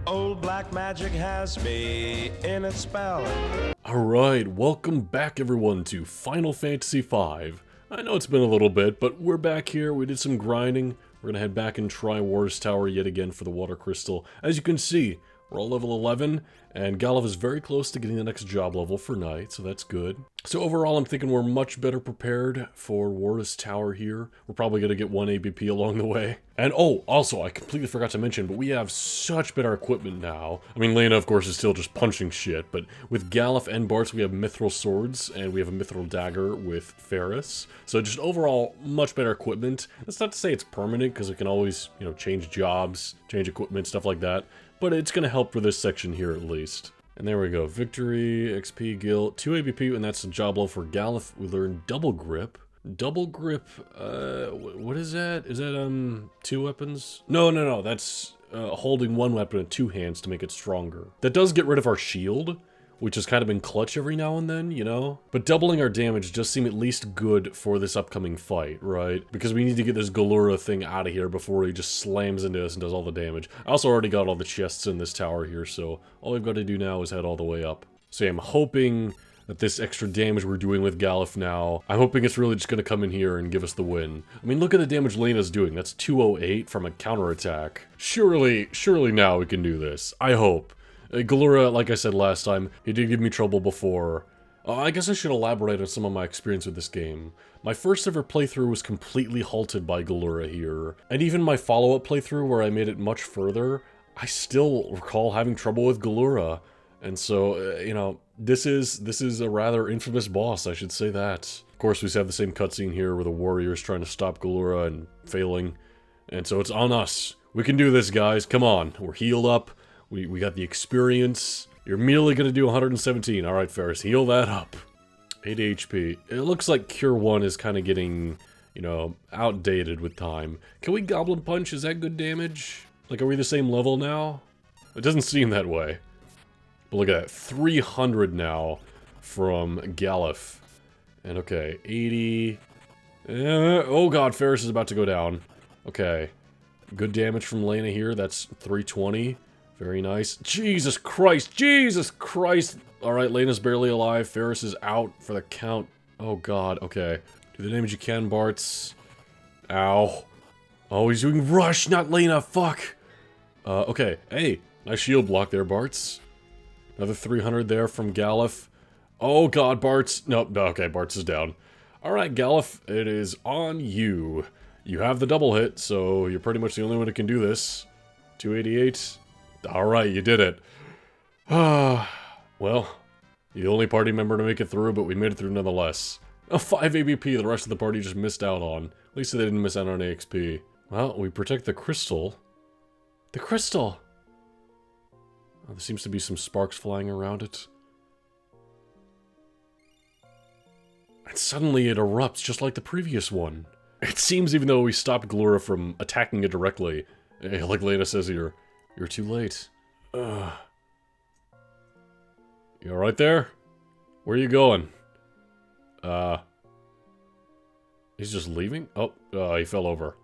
Old black magic has me in its spell. Alright, welcome back everyone to Final Fantasy V. I know it's been a little bit, but we're back here, we did some grinding. We're gonna head back and try War's Tower yet again for the Water Crystal. As you can see, we're all level 11, and Galuf is very close to getting the next job level for Knight, so that's good. So overall, I'm thinking we're much better prepared for War's Tower here. We're probably gonna get 1 ABP along the way. And oh, also, I completely forgot to mention, but we have such better equipment now. I mean, Lena, of course, is still just punching shit, but with Galuf and Bartz, we have mithril swords, and we have a mithril dagger with Ferris. So just overall, much better equipment. That's not to say it's permanent, because it can always, you know, change jobs, change equipment, stuff like that. But it's going to help for this section here at least. And there we go. Victory, XP, Guild, 2 ABP, and that's the job level for Galuf. We learned Double Grip. Double Grip, what is that? Is that, 2 weapons? No, that's holding 1 weapon in 2 hands to make it stronger. That does get rid of our shield, which has kind of been clutch every now and then, you know? But doubling our damage does seem at least good for this upcoming fight, right? Because we need to get this Galura thing out of here before he just slams into us and does all the damage. I also already got all the chests in this tower here, so all we've got to do now is head all the way up. So yeah, I'm hoping that this extra damage we're doing with Galuf now, I'm hoping it's really just going to come in here and give us the win. I mean, look at the damage Lena's doing. That's 208 from a counterattack. Surely now we can do this. I hope. Galura, like I said last time, he did give me trouble before. I guess I should elaborate on some of my experience with this game. My first ever playthrough was completely halted by Galura here. And even my follow-up playthrough where I made it much further, I still recall having trouble with Galura. And so, you know, this is a rather infamous boss, I should say that. Of course, we have the same cutscene here where the warrior's trying to stop Galura and failing. And so it's on us. We can do this, guys. Come on. We're healed up. We got the experience. You're immediately going to do 117. Alright, Ferris, heal that up. 80 HP. It looks like Cure 1 is kind of getting, you know, outdated with time. Can we Goblin Punch? Is that good damage? Like, are we the same level now? It doesn't seem that way. But look at that. 300 now from Galuf. And okay, 80. Oh god, Ferris is about to go down. Okay. Good damage from Lena here. That's 320. Very nice. Jesus Christ! Jesus Christ! Alright, Lena's barely alive. Ferris is out for the count. Oh god, okay. Do the damage you can, Bartz. Ow. Oh, he's doing rush, not Lena, fuck! Okay. Hey, nice shield block there, Bartz. Another 300 there from Galuf. Oh god, Bartz. Nope, okay, Bartz is down. Alright, Galuf, it is on you. You have the double hit, so you're pretty much the only one who can do this. 288. Alright, you did it. Well, you're the only party member to make it through, but we made it through nonetheless. A 5 ABP the rest of the party just missed out on. At least they didn't miss out on AXP. Well, we protect the crystal. The crystal! Oh, there seems to be some sparks flying around it. And suddenly it erupts just like the previous one. It seems even though we stopped Galura from attacking it directly, like Lena says here, you're too late. You alright there? Where are you going? He's just leaving? Oh, he fell over.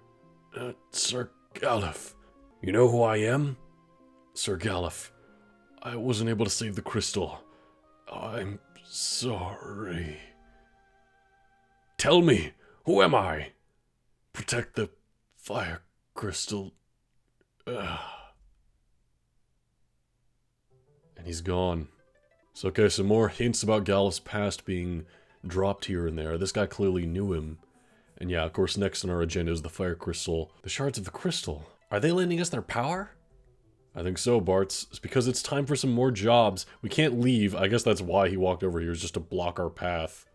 Sir Galuf. You know who I am? Sir Galuf. I wasn't able to save the crystal. I'm sorry. Tell me, who am I? Protect the fire crystal. And he's gone. So okay, some more hints about Galuf's past being dropped here and there. This guy clearly knew him. And yeah, of course, next on our agenda is the fire crystal. The shards of the crystal. Are they lending us their power? I think so, Bartz. It's because it's time for some more jobs. We can't leave. I guess that's why he walked over here, is just to block our path.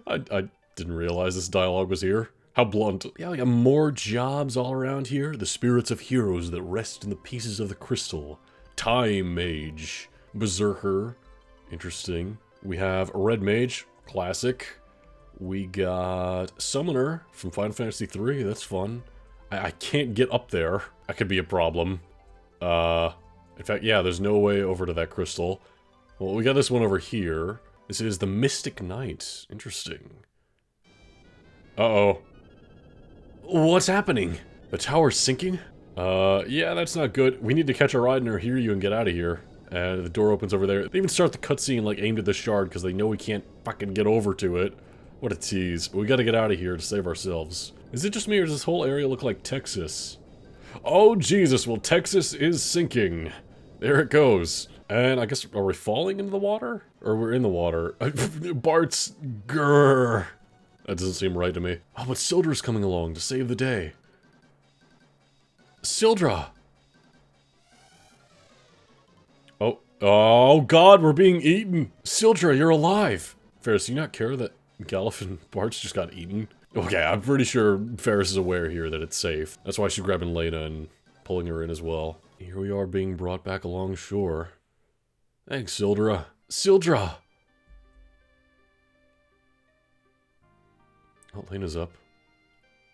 I didn't realize this dialogue was here. How blunt. Yeah, we got more jobs all around here. The spirits of heroes that rest in the pieces of the crystal. Time Mage. Berserker. Interesting. We have a Red Mage. Classic. We got Summoner from Final Fantasy III. That's fun. I can't get up there. That could be a problem. In fact, yeah, there's no way over to that crystal. Well, we got this one over here. This is the Mystic Knight. Interesting. Uh-oh. What's happening? The tower's sinking? Yeah, that's not good. We need to catch a ride or hear you and get out of here. And the door opens over there. They even start the cutscene, like, aimed at the shard, because they know we can't fucking get over to it. What a tease. But we gotta get out of here to save ourselves. Is it just me, or does this whole area look like Texas? Oh, Jesus, well, Texas is sinking. There it goes. And I guess, are we falling into the water? Or we're in the water? Bart's... grrr. That doesn't seem right to me. Oh, but Sildra's coming along to save the day. Sildra! Oh, oh God, we're being eaten! Sildra, you're alive! Ferris, do you not care that Galuf and Bart's just got eaten? Okay, I'm pretty sure Ferris is aware here that it's safe. That's why she's grabbing Lena and pulling her in as well. Here we are being brought back along shore. Thanks, Sildra. Sildra! Oh, Lena's up.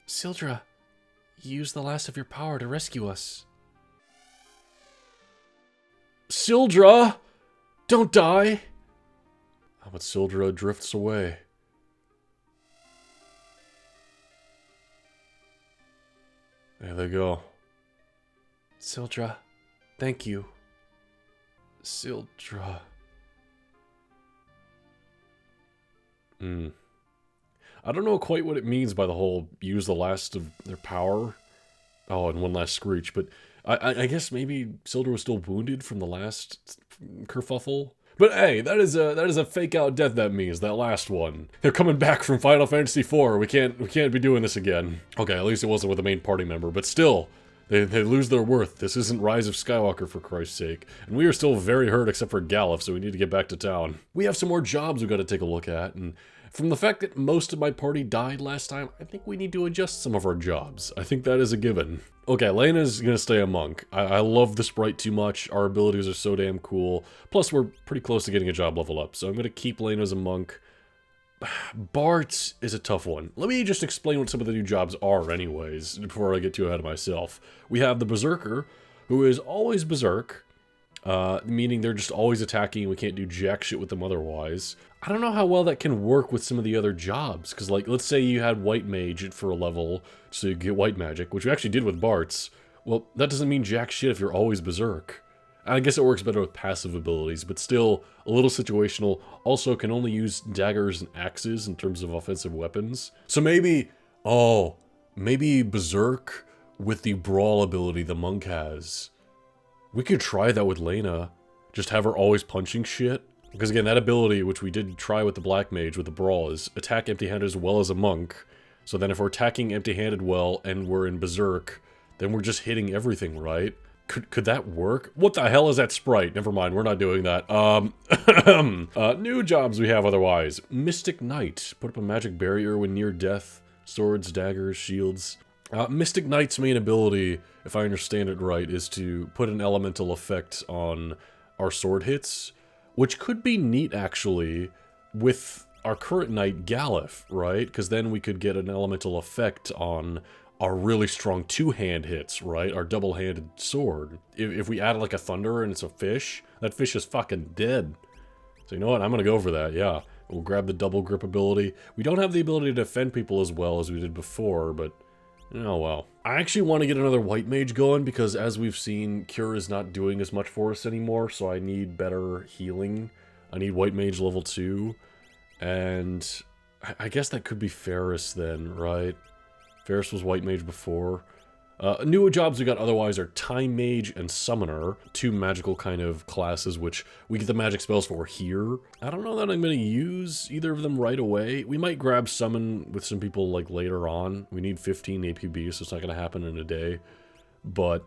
Sildra, use the last of your power to rescue us. Sildra! Don't die! Oh, but Sildra drifts away. There they go. Sildra, thank you. Sildra. I don't know quite what it means by the whole use the last of their power. Oh, and one last screech, but I guess maybe Sildra was still wounded from the last kerfuffle. But hey, that is a fake out death, that means, that last one. They're coming back from Final Fantasy IV. We can't be doing this again. Okay, at least it wasn't with a main party member, but still, they lose their worth. This isn't Rise of Skywalker, for Christ's sake. And we are still very hurt except for Galuf, so we need to get back to town. We have some more jobs we've got to take a look at, and from the fact that most of my party died last time, I think we need to adjust some of our jobs. I think that is a given. Okay, Lena's gonna stay a monk. I love the sprite too much. Our abilities are so damn cool. Plus, we're pretty close to getting a job level up, so I'm gonna keep Lena as a monk. Bart is a tough one. Let me just explain what some of the new jobs are anyways, before I get too ahead of myself. We have the Berserker, who is always Berserk. Meaning they're just always attacking and we can't do jack shit with them otherwise. I don't know how well that can work with some of the other jobs, because like, let's say you had White Mage for a level, so you get White Magic, which we actually did with Bart's. Well, that doesn't mean jack shit if you're always Berserk. I guess it works better with passive abilities, but still, a little situational. Also, can only use daggers and axes in terms of offensive weapons. So maybe, maybe Berserk with the Brawl ability the monk has. We could try that with Lena. Just have her always punching shit. Because again, that ability, which we did try with the Black Mage with the Brawl, is attack empty-handed as well as a monk. So then if we're attacking empty-handed well and we're in Berserk, then we're just hitting everything, right? Could that work? What the hell is that sprite? Never mind, we're not doing that. New jobs we have otherwise. Mystic Knight. Put up a magic barrier when near death. Swords, daggers, shields. Mystic Knight's main ability, if I understand it right, is to put an elemental effect on our sword hits, which could be neat, actually, with our current knight, Galuf, right? Because then we could get an elemental effect on our really strong two-hand hits, right? Our double-handed sword. If we add, like, a thunder and it's a fish, that fish is fucking dead. So you know what? I'm gonna go for that, yeah. We'll grab the double grip ability. We don't have the ability to defend people as well as we did before, but... oh well. I actually want to get another White Mage going because as we've seen, Cure is not doing as much for us anymore, so I need better healing. I need White Mage level 2. And I guess that could be Ferris then, right? Ferris was White Mage before. Newer jobs we got otherwise are Time Mage and Summoner, two magical kind of classes which we get the magic spells for here. I don't know that I'm going to use either of them right away. We might grab Summon with some people like later on. We need 15 APB, so it's not going to happen in a day. But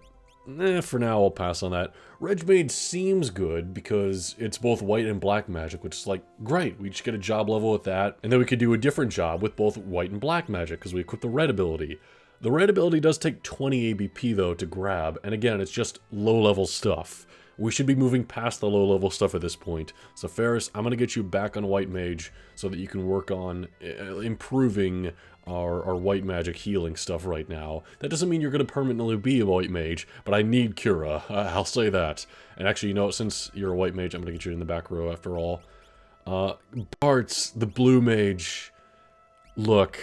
for now I'll pass on that. Reg Mage seems good because it's both white and black magic, which is like, great, we just get a job level with that. And then we could do a different job with both white and black magic because we equip the red ability. The red ability does take 20 ABP though to grab, and again, it's just low-level stuff. We should be moving past the low-level stuff at this point. So Ferris, I'm gonna get you back on White Mage so that you can work on improving our White Magic healing stuff right now. That doesn't mean you're gonna permanently be a White Mage, but I need Cura, I'll say that. And actually, you know, since you're a White Mage, I'm gonna get you in the back row after all. Bart's the Blue Mage. Look...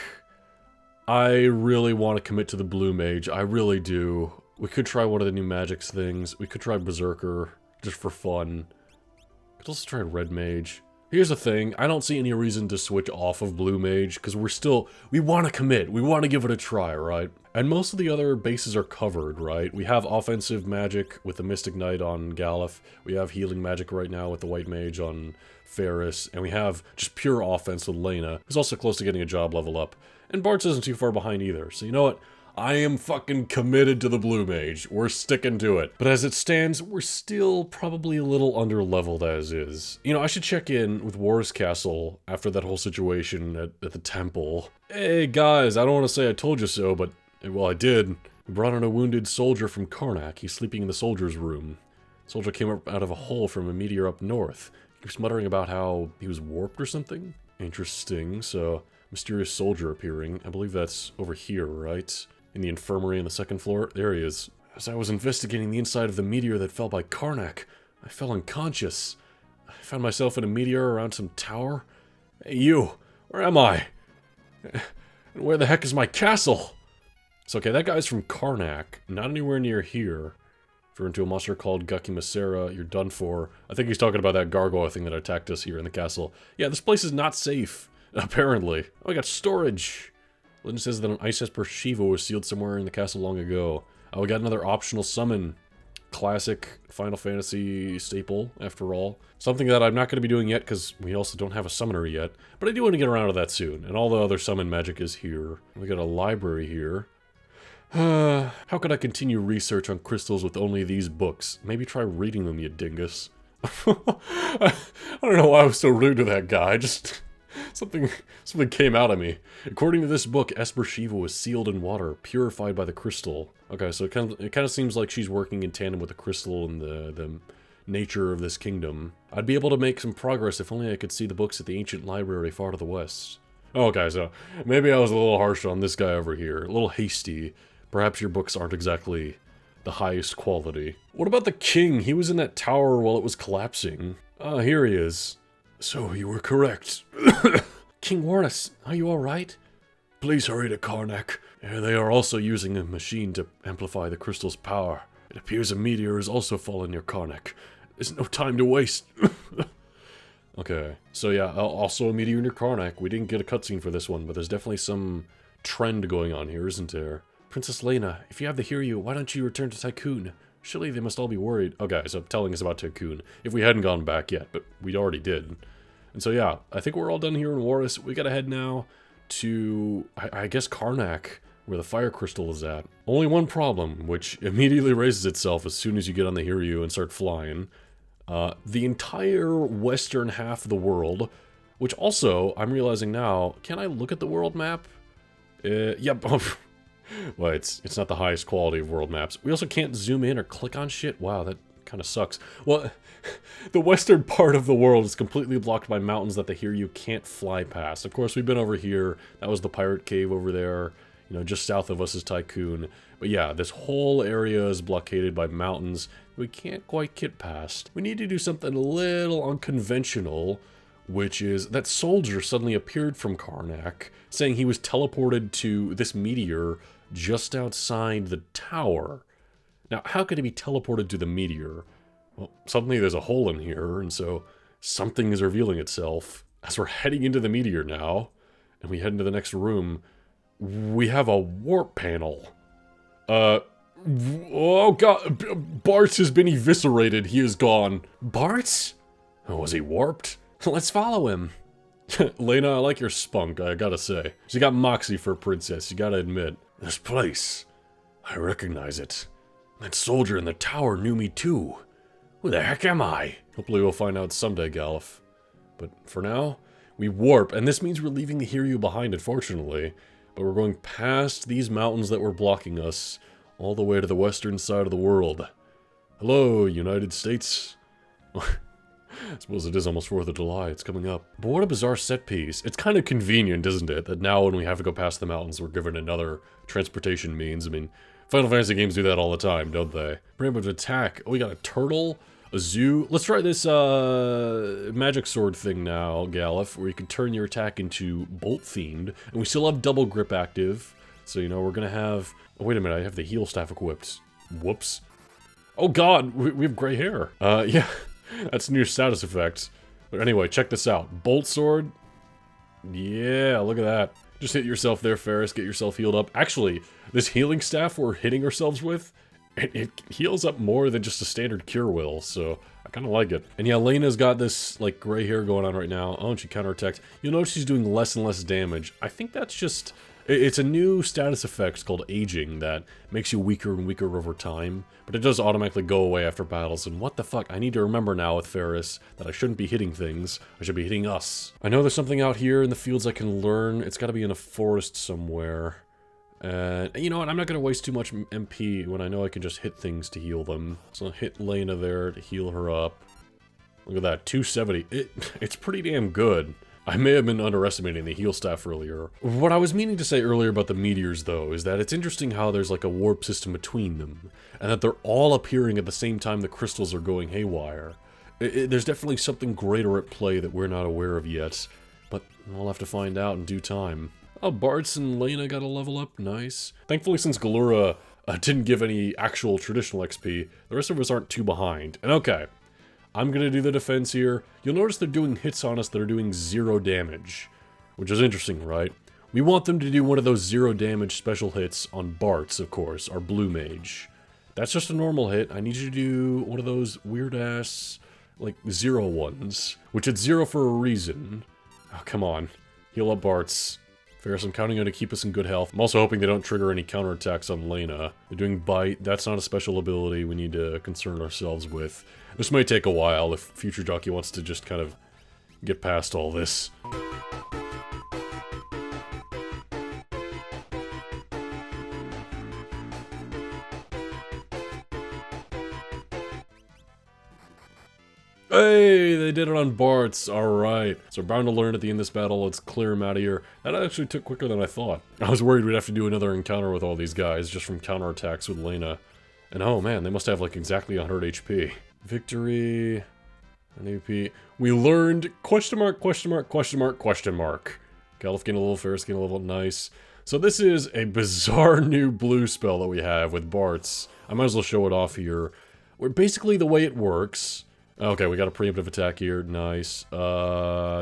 I really want to commit to the Blue Mage, I really do. We could try one of the new magics things. We could try Berserker, just for fun. Could also try Red Mage. Here's the thing, I don't see any reason to switch off of Blue Mage, because we want to commit, we want to give it a try, right? And most of the other bases are covered, right? We have offensive magic with the Mystic Knight on Galuf, we have healing magic right now with the White Mage on Ferris, and we have just pure offense with Lena, who's also close to getting a job level up. And Bartz isn't too far behind either, so you know what? I am fucking committed to the Blue Mage. We're sticking to it. But as it stands, we're still probably a little under-leveled as is. You know, I should check in with War's Castle after that whole situation at the temple. Hey, guys, I don't want to say I told you so, but, well, I did. We brought in a wounded soldier from Karnak. He's sleeping in the soldier's room. The soldier came up out of a hole from a meteor up north. He was muttering about how he was warped or something. Interesting, so, mysterious soldier appearing. I believe that's over here, right? In the infirmary on the second floor? There he is. As I was investigating the inside of the meteor that fell by Karnak, I fell unconscious. I found myself in a meteor around some tower. Hey, you! Where am I? And where the heck is my castle? So, okay, that guy's from Karnak, not anywhere near here. If you're into a monster called Jockey, you're done for. I think he's talking about that gargoyle thing that attacked us here in the castle. Yeah, this place is not safe, apparently. Oh, we got storage! Legend says that an Ice Esper Shiva was sealed somewhere in the castle long ago. Oh, we got another optional summon. Classic Final Fantasy staple, after all. Something that I'm not going to be doing yet, because we also don't have a summoner yet. But I do want to get around to that soon, and all the other summon magic is here. We got a library here. How could I continue research on crystals with only these books? Maybe try reading them, you dingus. I don't know why I was so rude to that guy, just... Something came out of me. According to this book, Esper Shiva was sealed in water, purified by the crystal. Okay, so it kind of seems like she's working in tandem with the crystal and the nature of this kingdom. I'd be able to make some progress if only I could see the books at the ancient library far to the west. Okay, so maybe I was a little harsh on this guy over here, a little hasty. Perhaps your books aren't exactly the highest quality. What about the king? He was in that tower while it was collapsing. Ah, here he is. So, you were correct. King Warnus, are you alright? Please hurry to Karnak. They are also using a machine to amplify the crystal's power. It appears a meteor has also fallen near Karnak. There's no time to waste. Okay, so yeah, also a meteor near Karnak. We didn't get a cutscene for this one, but there's definitely some trend going on here, isn't there? Princess Lena, if you have the Hiryu, why don't you return to Tycoon? Surely they must all be worried. Okay, so telling us about Tycoon. If we hadn't gone back yet, but we already did. And so yeah, I think we're all done here in Warus. We gotta head now to, I guess, Karnak, where the fire crystal is at. Only one problem, which immediately raises itself as soon as you get on the Hiryu and start flying. The entire western half of the world, which also, I'm realizing now, can I look at the world map? Yep. Well, it's not the highest quality of world maps. We also can't zoom in or click on shit. Wow, that kind of sucks. Well, the western part of the world is completely blocked by mountains that the Hiryu can't fly past. Of course, we've been over here. That was the pirate cave over there. You know, just south of us is Tycoon. But yeah, this whole area is blockaded by mountains we can't quite get past. We need to do something a little unconventional, which is that soldier suddenly appeared from Karnak, saying he was teleported to this meteor just outside the tower. Now, how could he be teleported to the meteor? Well, suddenly there's a hole in here, and so something is revealing itself. As we're heading into the meteor now, and we head into the next room, we have a warp panel. Oh god, Bartz has been eviscerated. He is gone. Bartz? Oh, was he warped? Let's follow him. Lena, I like your spunk, I gotta say. She got moxie for a princess, you gotta admit. This place, I recognize it. That soldier in the tower knew me too. Who the heck am I? Hopefully we'll find out someday, Galuf. But for now, we warp, and this means we're leaving the Hiryu behind, unfortunately. But we're going past these mountains that were blocking us, all the way to the western side of the world. Hello, United States. I suppose it is almost 4th of July, it's coming up. But what a bizarre set piece. It's kind of convenient, isn't it, that now when we have to go past the mountains, we're given another transportation means. I mean, Final Fantasy games do that all the time, don't they? Preemptive attack. Oh, we got a turtle, a zoo. Let's try this magic sword thing now, Galuf, where you can turn your attack into bolt themed, and we still have double grip active. So, you know, we're gonna have... Oh, wait a minute, I have the heal staff equipped. Whoops. Oh god, we have gray hair. Yeah, that's new status effect. But anyway, check this out. Bolt sword. Yeah, look at that. Just hit yourself there, Ferris. Get yourself healed up. Actually, this healing staff we're hitting ourselves with, it heals up more than just a standard cure will, so I kind of like it. And yeah, Lena's got this, like, gray hair going on right now. Oh, and she counterattacks. You'll notice she's doing less and less damage. I think that's just... It's a new status effect called aging that makes you weaker and weaker over time, but it does automatically go away after battles, and what the fuck, I need to remember now with Ferris that I shouldn't be hitting things, I should be hitting us. I know there's something out here in the fields I can learn. It's gotta be in a forest somewhere. And you know what, I'm not gonna waste too much MP when I know I can just hit things to heal them. So I'll hit Lena there to heal her up. Look at that, 270. It's pretty damn good. I may have been underestimating the heal staff earlier. What I was meaning to say earlier about the meteors, though, is that it's interesting how there's like a warp system between them, and that they're all appearing at the same time the crystals are going haywire. There's definitely something greater at play that we're not aware of yet, but we'll have to find out in due time. Oh, Bartz and Lena got a level up, nice. Thankfully, since Galura didn't give any actual traditional XP, the rest of us aren't too behind. And okay, I'm gonna do the defense here. You'll notice they're doing hits on us that are doing 0 damage, which is interesting, right? We want them to do one of those 0 damage special hits on Bartz, of course, our blue mage. That's just a normal hit. I need you to do one of those weird-ass, like, 0 ones, which it's 0 for a reason. Oh, come on. Heal up Bartz. Ferris, I'm counting on to keep us in good health. I'm also hoping they don't trigger any counterattacks on Lena. They're doing Bite. That's not a special ability we need to concern ourselves with. This may take a while if future Jockey wants to just kind of get past all this. Hey, they did it on Bartz. Alright. So we're bound to learn at the end of this battle. Let's clear him out of here. That actually took quicker than I thought. I was worried we'd have to do another encounter with all these guys just from counterattacks with Lena. And oh man, they must have like exactly 100 HP. Victory. An AP. We learned question mark, question mark, question mark, question mark. Galuf gained a level, Ferris gained a level. Nice. So this is a bizarre new blue spell that we have with Bartz. I might as well show it off here. Where basically the way it works... Okay, we got a preemptive attack here. Nice.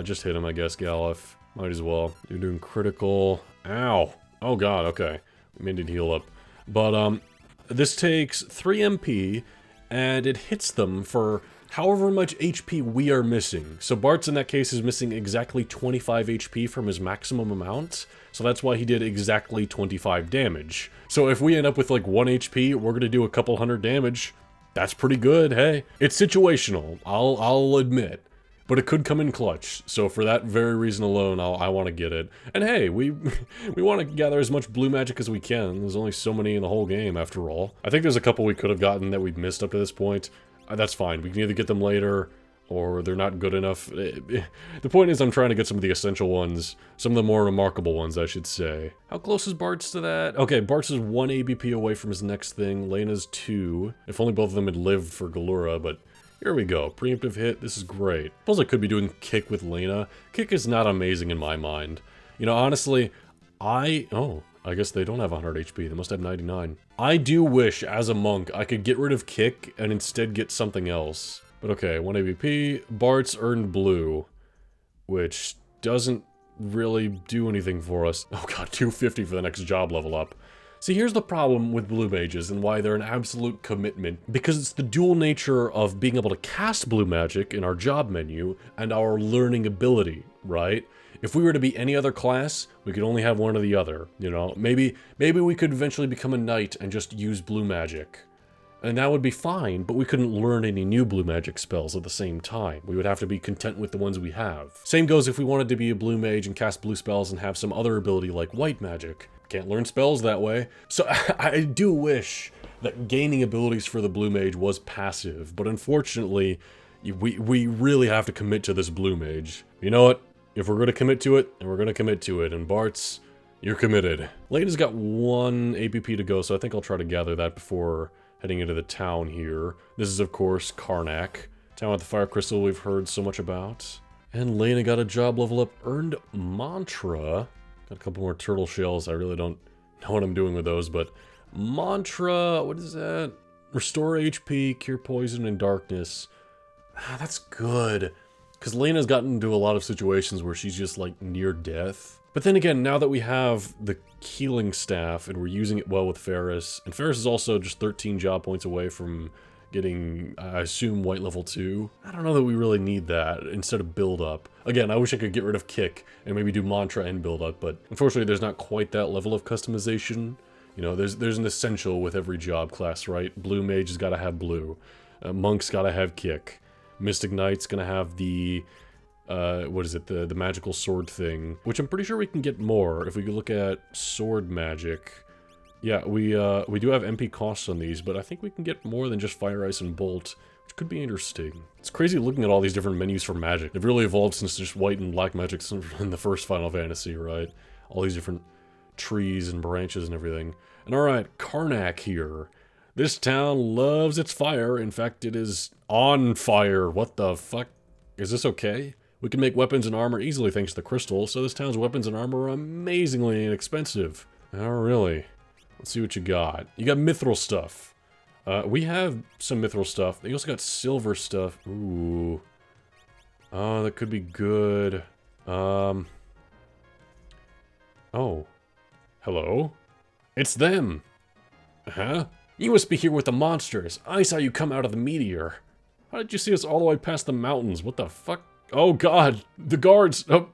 Just hit him, I guess, Galuf. Might as well. You're doing critical. Ow. Oh god, okay. We made it heal up. But, this takes 3 MP, and it hits them for however much HP we are missing. So Bartz, in that case, is missing exactly 25 HP from his maximum amount. So that's why he did exactly 25 damage. So if we end up with, like, 1 HP, we're gonna do a couple hundred damage. That's pretty good, hey. It's situational, I'll admit. But it could come in clutch, so for that very reason alone, I want to get it. And hey, we want to gather as much blue magic as we can. There's only so many in the whole game, after all. I think there's a couple we could have gotten that we've missed up to this point. That's fine, we can either get them later, or they're not good enough. The point is I'm trying to get some of the essential ones, some of the more remarkable ones, I should say. How close is Bartz to that? Okay, Bartz is 1 ABP away from his next thing, Lena's 2. If only both of them had lived for Galura, but here we go. Preemptive hit, this is great. Suppose I could be doing Kick with Lena. Kick is not amazing in my mind. You know, honestly, oh, I guess they don't have 100 HP, they must have 99. I do wish, as a monk, I could get rid of Kick and instead get something else. But okay, 1 AVP, Bartz earned blue, which doesn't really do anything for us. Oh god, 250 for the next job level up. See, here's the problem with blue mages and why they're an absolute commitment. Because it's the dual nature of being able to cast blue magic in our job menu and our learning ability, right? If we were to be any other class, we could only have one or the other, you know? Maybe we could eventually become a knight and just use blue magic. And that would be fine, but we couldn't learn any new blue magic spells at the same time. We would have to be content with the ones we have. Same goes if we wanted to be a blue mage and cast blue spells and have some other ability like white magic. Can't learn spells that way. So I do wish that gaining abilities for the blue mage was passive, but unfortunately, we really have to commit to this blue mage. You know what? If we're going to commit to it, then we're going to commit to it, and Bartz, you're committed. Lena's got 1 APP to go, so I think I'll try to gather that before heading into the town here. This is, of course, Karnak. Town with the fire crystal we've heard so much about. And Lena got a job level up, earned mantra. Got a couple more turtle shells. I really don't know what I'm doing with those, but Mantra, what is that? Restore HP, cure poison and darkness. Ah, that's good. Because Lena's gotten into a lot of situations where she's just, like, near death. But then again, now that we have the healing staff and we're using it well with Ferris, and Ferris is also just 13 job points away from getting, I assume, white level 2. I don't know that we really need that instead of build up. Again, I wish I could get rid of kick and maybe do mantra and build up, but unfortunately there's not quite that level of customization. You know, there's an essential with every job class, right? Blue mage has got to have blue. Monk's got to have kick. Mystic Knight's gonna have the, what is it, the magical sword thing, which I'm pretty sure we can get more if we could look at sword magic. Yeah, we do have MP costs on these, but I think we can get more than just Fire, Ice, and Bolt, which could be interesting. It's crazy looking at all these different menus for magic. They've really evolved since just white and black magic in the first Final Fantasy, right? All these different trees and branches and everything. And alright, Karnak here. This town loves its fire. In fact, it is on fire. What the fuck? Is this okay? We can make weapons and armor easily thanks to the crystal, so this town's weapons and armor are amazingly inexpensive. Oh, really? Let's see what you got. You got mithril stuff. We have some mithril stuff. You also got silver stuff. Ooh. Oh, that could be good. Oh. Hello? It's them! Huh? You must be here with the monsters. I saw you come out of the meteor. How did you see us all the way past the mountains? What the fuck? Oh god! The guards! Oh,